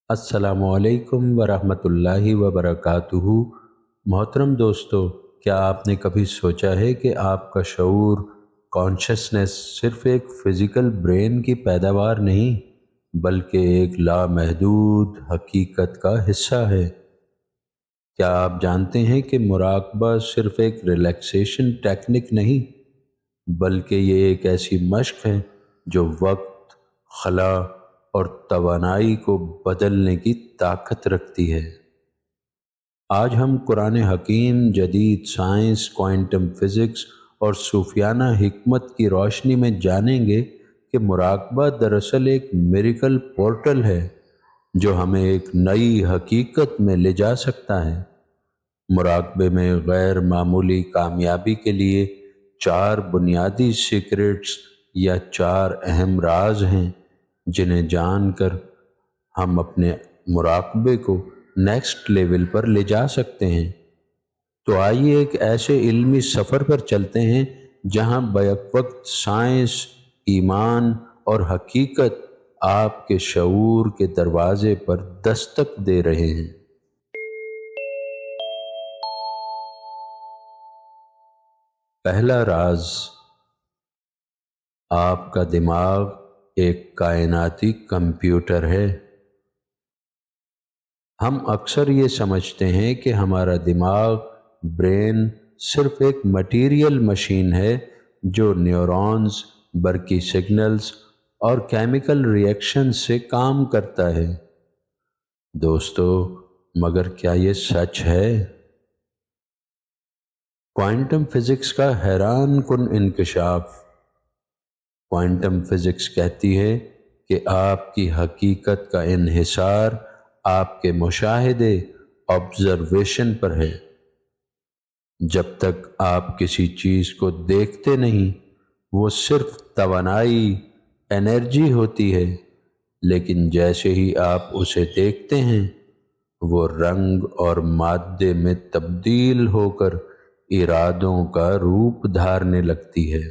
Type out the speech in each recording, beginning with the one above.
السلام علیکم ورحمۃ اللہ وبرکاتہ۔ محترم دوستو، کیا آپ نے کبھی سوچا ہے کہ آپ کا شعور کانشسنس صرف ایک فزیکل برین کی پیداوار نہیں بلکہ ایک لامحدود حقیقت کا حصہ ہے؟ کیا آپ جانتے ہیں کہ مراقبہ صرف ایک ریلیکسیشن ٹیکنک نہیں بلکہ یہ ایک ایسی مشق ہے جو وقت، خلا اور توانائی کو بدلنے کی طاقت رکھتی ہے؟ آج ہم قرآن حکیم، جدید سائنس، کوانٹم فزکس اور صوفیانہ حکمت کی روشنی میں جانیں گے کہ مراقبہ دراصل ایک میریکل پورٹل ہے جو ہمیں ایک نئی حقیقت میں لے جا سکتا ہے۔ مراقبے میں غیر معمولی کامیابی کے لیے چار بنیادی سیکرٹس یا چار اہم راز ہیں جنہیں جان کر ہم اپنے مراقبے کو نیکسٹ لیول پر لے جا سکتے ہیں۔ تو آئیے ایک ایسے علمی سفر پر چلتے ہیں جہاں بیک وقت سائنس، ایمان اور حقیقت آپ کے شعور کے دروازے پر دستک دے رہے ہیں۔ پہلا راز، آپ کا دماغ ایک کائناتی کمپیوٹر ہے۔ ہم اکثر یہ سمجھتے ہیں کہ ہمارا دماغ، برین، صرف ایک مٹیریل مشین ہے جو نیورونز، برقی سگنلز اور کیمیکل ری ایکشن سے کام کرتا ہے۔ دوستو، مگر کیا یہ سچ ہے؟ کوانٹم فزکس کا حیران کن انکشاف۔ کوانٹم فزکس کہتی ہے کہ آپ کی حقیقت کا انحصار آپ کے مشاہدے، آبزرویشن پر ہے۔ جب تک آپ کسی چیز کو دیکھتے نہیں، وہ صرف توانائی، انرجی ہوتی ہے، لیکن جیسے ہی آپ اسے دیکھتے ہیں، وہ رنگ اور مادے میں تبدیل ہو کر ارادوں کا روپ دھارنے لگتی ہے۔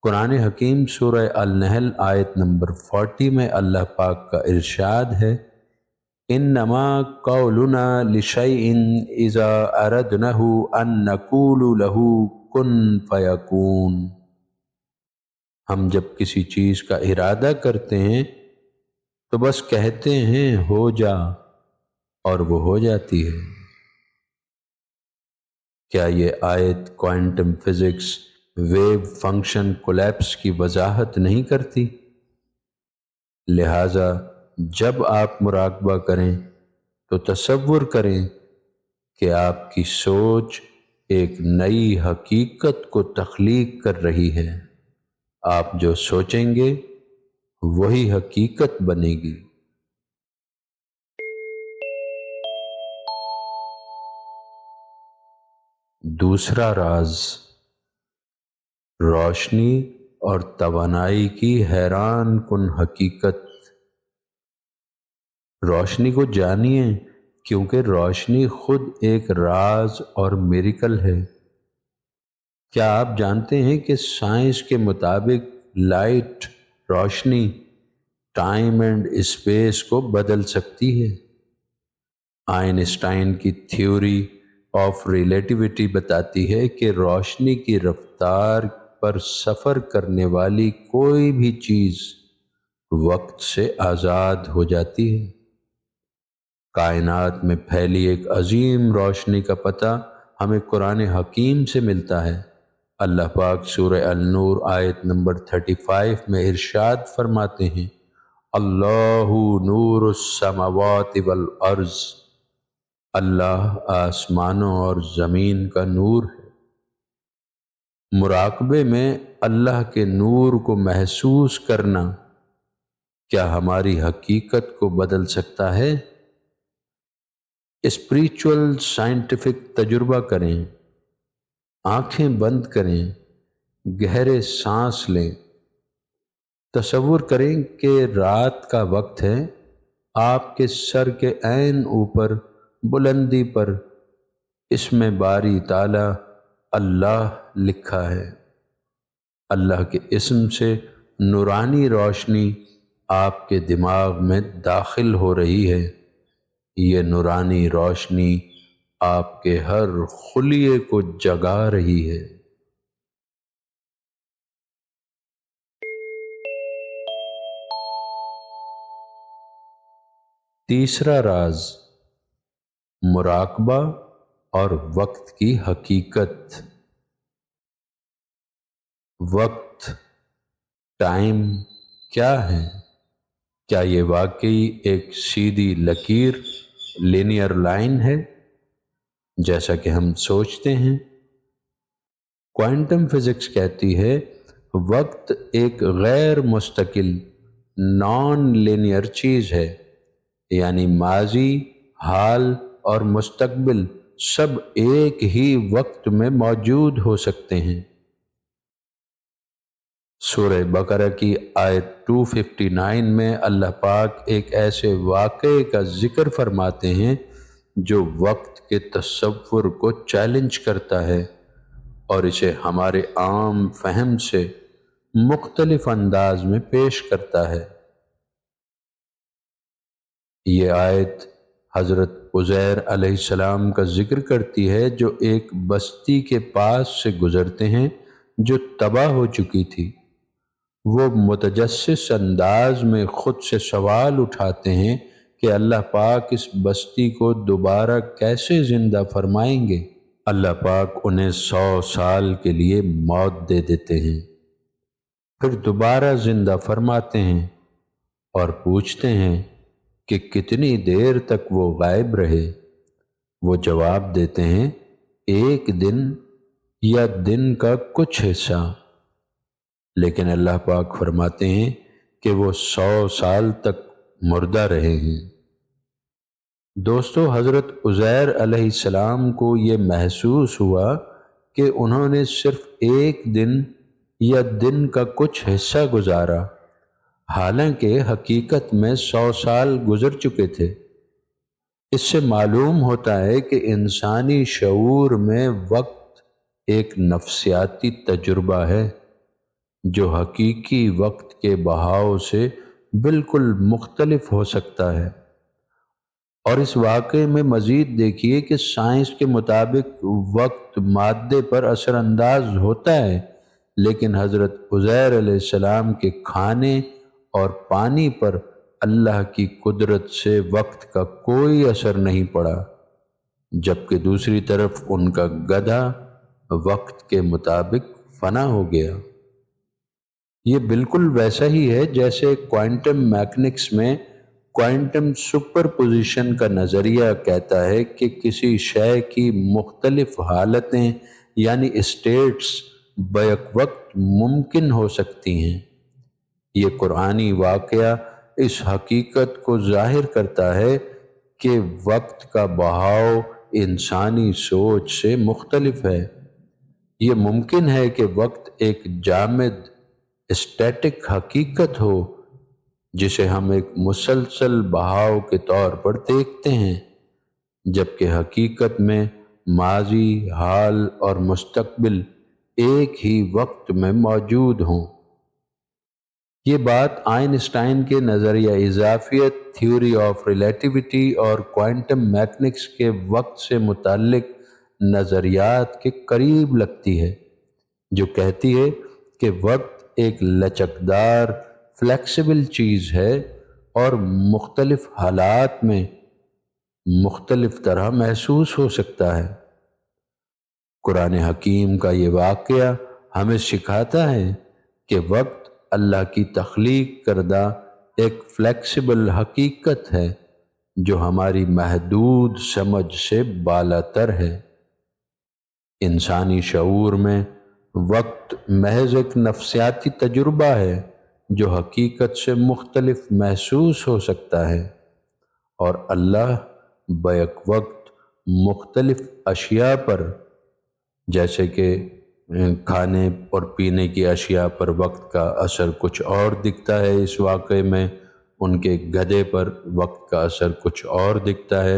قرآن حکیم سورہ النحل آیت نمبر 40 میں اللہ پاک کا ارشاد ہے، انما قولنا لشیء اذا اردنہ ان نقول له کن فیکون۔ ہم جب کسی چیز کا ارادہ کرتے ہیں تو بس کہتے ہیں ہو جا، اور وہ ہو جاتی ہے۔ کیا یہ آیت quantum physics view function collapse کی وضاحت نہیں کرتی؟ لہٰذا جب آپ مراقبہ کریں تو تصور کریں کہ آپ کی سوچ ایک نئی حقیقت کو تخلیق کر رہی ہے۔ آپ جو سوچیں گے وہی حقیقت بنے گی۔ دوسرا راز، روشنی اور توانائی کی حیران کن حقیقت۔ روشنی کو جانیے، کیونکہ روشنی خود ایک راز اور میریکل ہے۔ کیا آپ جانتے ہیں کہ سائنس کے مطابق لائٹ، روشنی، ٹائم اینڈ اسپیس کو بدل سکتی ہے؟ آئنسٹائن کی تھیوری آف ریلیٹیوٹی بتاتی ہے کہ روشنی کی رفتار پر سفر کرنے والی کوئی بھی چیز وقت سے آزاد ہو جاتی ہے۔ کائنات میں پھیلی ایک عظیم روشنی کا پتہ ہمیں قرآن حکیم سے ملتا ہے۔ اللہ پاک سورہ النور آیت نمبر 35 میں ارشاد فرماتے ہیں، اللہ نور السماوات والارض۔ اللہ آسمانوں اور زمین کا نور ہے۔ مراقبے میں اللہ کے نور کو محسوس کرنا کیا ہماری حقیقت کو بدل سکتا ہے؟ اسپریچول سائنٹیفک تجربہ کریں، آنکھیں بند کریں، گہرے سانس لیں، تصور کریں کہ رات کا وقت ہے، آپ کے سر کے عین اوپر بلندی پر اسم باری تعالی اللہ لکھا ہے۔ اللہ کے اسم سے نورانی روشنی آپ کے دماغ میں داخل ہو رہی ہے۔ یہ نورانی روشنی آپ کے ہر خلیے کو جگا رہی ہے۔ تیسرا راز، مراقبہ اور وقت کی حقیقت۔ وقت، ٹائم کیا ہے؟ کیا یہ واقعی ایک سیدھی لکیر، لینئر لائن ہے جیسا کہ ہم سوچتے ہیں؟ کوانٹم فزکس کہتی ہے وقت ایک غیر مستقل، نان لینئر چیز ہے، یعنی ماضی، حال اور مستقبل سب ایک ہی وقت میں موجود ہو سکتے ہیں۔ سورہ بقرہ کی آیت 259 میں اللہ پاک ایک ایسے واقعے کا ذکر فرماتے ہیں جو وقت کے تصور کو چیلنج کرتا ہے اور اسے ہمارے عام فہم سے مختلف انداز میں پیش کرتا ہے۔ یہ آیت حضرت عزیر علیہ السلام کا ذکر کرتی ہے جو ایک بستی کے پاس سے گزرتے ہیں جو تباہ ہو چکی تھی۔ وہ متجسس انداز میں خود سے سوال اٹھاتے ہیں کہ اللہ پاک اس بستی کو دوبارہ کیسے زندہ فرمائیں گے؟ اللہ پاک انہیں 100 سال کے لیے موت دے دیتے ہیں، پھر دوبارہ زندہ فرماتے ہیں اور پوچھتے ہیں کہ کتنی دیر تک وہ غائب رہے؟ وہ جواب دیتے ہیں 1 دن یا دن کا کچھ حصہ، لیکن اللہ پاک فرماتے ہیں کہ وہ 100 سال تک مردہ رہے ہیں۔ دوستو، حضرت عزیر علیہ السلام کو یہ محسوس ہوا کہ انہوں نے صرف 1 دن یا دن کا کچھ حصہ گزارا، حالانکہ حقیقت میں 100 سال گزر چکے تھے۔ اس سے معلوم ہوتا ہے کہ انسانی شعور میں وقت ایک نفسیاتی تجربہ ہے جو حقیقی وقت کے بہاؤ سے بالکل مختلف ہو سکتا ہے۔ اور اس واقعے میں مزید دیکھیے کہ سائنس کے مطابق وقت مادے پر اثر انداز ہوتا ہے، لیکن حضرت عزیر علیہ السلام کے کھانے اور پانی پر اللہ کی قدرت سے وقت کا کوئی اثر نہیں پڑا، جبکہ دوسری طرف ان کا گدھا وقت کے مطابق فنا ہو گیا۔ یہ بالکل ویسا ہی ہے جیسے کوانٹم میکینکس میں کوانٹم سپر پوزیشن کا نظریہ کہتا ہے کہ کسی شے کی مختلف حالتیں یعنی اسٹیٹس بیک وقت ممکن ہو سکتی ہیں۔ یہ قرآنی واقعہ اس حقیقت کو ظاہر کرتا ہے کہ وقت کا بہاؤ انسانی سوچ سے مختلف ہے۔ یہ ممکن ہے کہ وقت ایک جامد، اسٹیٹک حقیقت ہو جسے ہم ایک مسلسل بہاؤ کے طور پر دیکھتے ہیں، جبکہ حقیقت میں ماضی، حال اور مستقبل ایک ہی وقت میں موجود ہوں۔ یہ بات آئنسٹائن کے نظریہ اضافیت، تھیوری آف ریلیٹیوٹی اور کوانٹم میکینکس کے وقت سے متعلق نظریات کے قریب لگتی ہے، جو کہتی ہے کہ وقت ایک لچکدار، فلیکسیبل چیز ہے اور مختلف حالات میں مختلف طرح محسوس ہو سکتا ہے۔ قرآن حکیم کا یہ واقعہ ہمیں سکھاتا ہے کہ وقت اللہ کی تخلیق کردہ ایک فلیکسیبل حقیقت ہے جو ہماری محدود سمجھ سے بالاتر ہے۔ انسانی شعور میں وقت محض ایک نفسیاتی تجربہ ہے جو حقیقت سے مختلف محسوس ہو سکتا ہے، اور اللہ بیک وقت مختلف اشیاء پر، جیسے کہ کھانے اور پینے کی اشیاء پر وقت کا اثر کچھ اور دکھتا ہے، اس واقعے میں ان کے گدھے پر وقت کا اثر کچھ اور دکھتا ہے،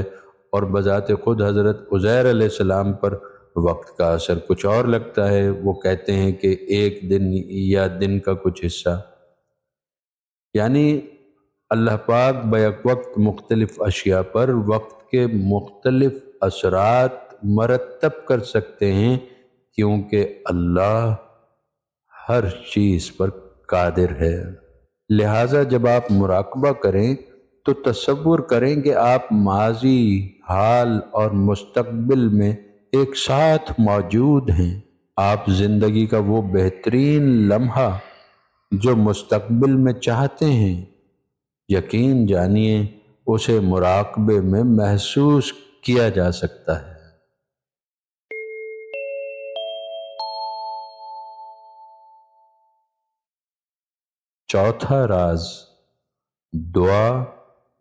اور بذات خود حضرت عزیر علیہ السلام پر وقت کا اثر کچھ اور لگتا ہے۔ وہ کہتے ہیں کہ 1 دن یا دن کا کچھ حصہ، یعنی اللہ پاک بیک وقت مختلف اشیاء پر وقت کے مختلف اثرات مرتب کر سکتے ہیں، کیونکہ اللہ ہر چیز پر قادر ہے۔ لہٰذا جب آپ مراقبہ کریں تو تصور کریں کہ آپ ماضی، حال اور مستقبل میں ایک ساتھ موجود ہیں۔ آپ زندگی کا وہ بہترین لمحہ جو مستقبل میں چاہتے ہیں، یقین جانیے اسے مراقبے میں محسوس کیا جا سکتا ہے۔ چوتھا راز، دعا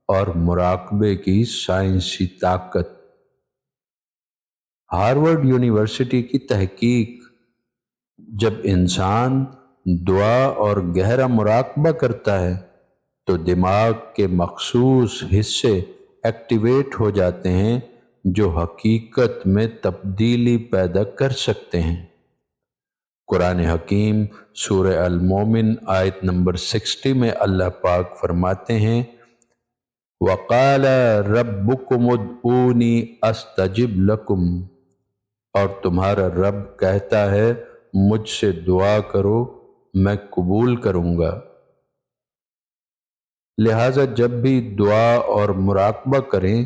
اور مراقبے کی سائنسی طاقت۔ ہارورڈ یونیورسٹی کی تحقیق، جب انسان دعا اور گہرا مراقبہ کرتا ہے تو دماغ کے مخصوص حصے ایکٹیویٹ ہو جاتے ہیں جو حقیقت میں تبدیلی پیدا کر سکتے ہیں۔ قرآن حکیم سورہ المومن آیت نمبر 60 میں اللہ پاک فرماتے ہیں، وَقَالَ رَبُّكُمُ ادْعُونِي أَسْتَجِبْ لَكُمْ، اور تمہارا رب کہتا ہے مجھ سے دعا کرو میں قبول کروں گا۔ لہٰذا جب بھی دعا اور مراقبہ کریں،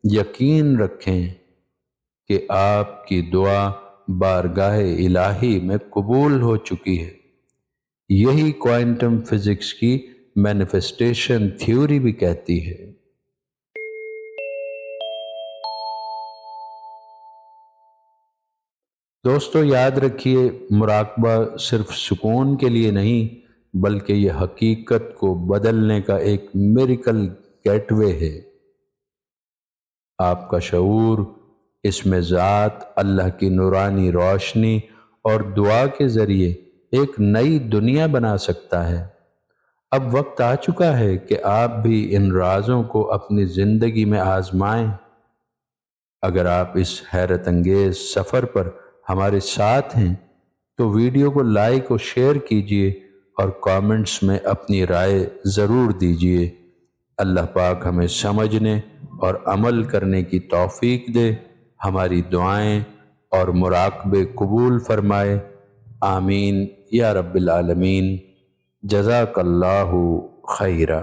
یقین رکھیں کہ آپ کی دعا بارگاہ الہی میں قبول ہو چکی ہے۔ یہی کوانٹم فزکس کی مینیفیسٹیشن تھیوری بھی کہتی ہے۔ دوستو یاد رکھیے، مراقبہ صرف سکون کے لیے نہیں بلکہ یہ حقیقت کو بدلنے کا ایک میریکل گیٹ وے ہے۔ آپ کا شعور اس میں ذات اللہ کی نورانی روشنی اور دعا کے ذریعے ایک نئی دنیا بنا سکتا ہے۔ اب وقت آ چکا ہے کہ آپ بھی ان رازوں کو اپنی زندگی میں آزمائیں۔ اگر آپ اس حیرت انگیز سفر پر ہمارے ساتھ ہیں تو ویڈیو کو لائک اور شیئر کیجیے اور کامنٹس میں اپنی رائے ضرور دیجیے۔ اللہ پاک ہمیں سمجھنے اور عمل کرنے کی توفیق دے، ہماری دعائیں اور مراقبے قبول فرمائے، آمین یا رب العالمین۔ جزاک اللہ خیرہ۔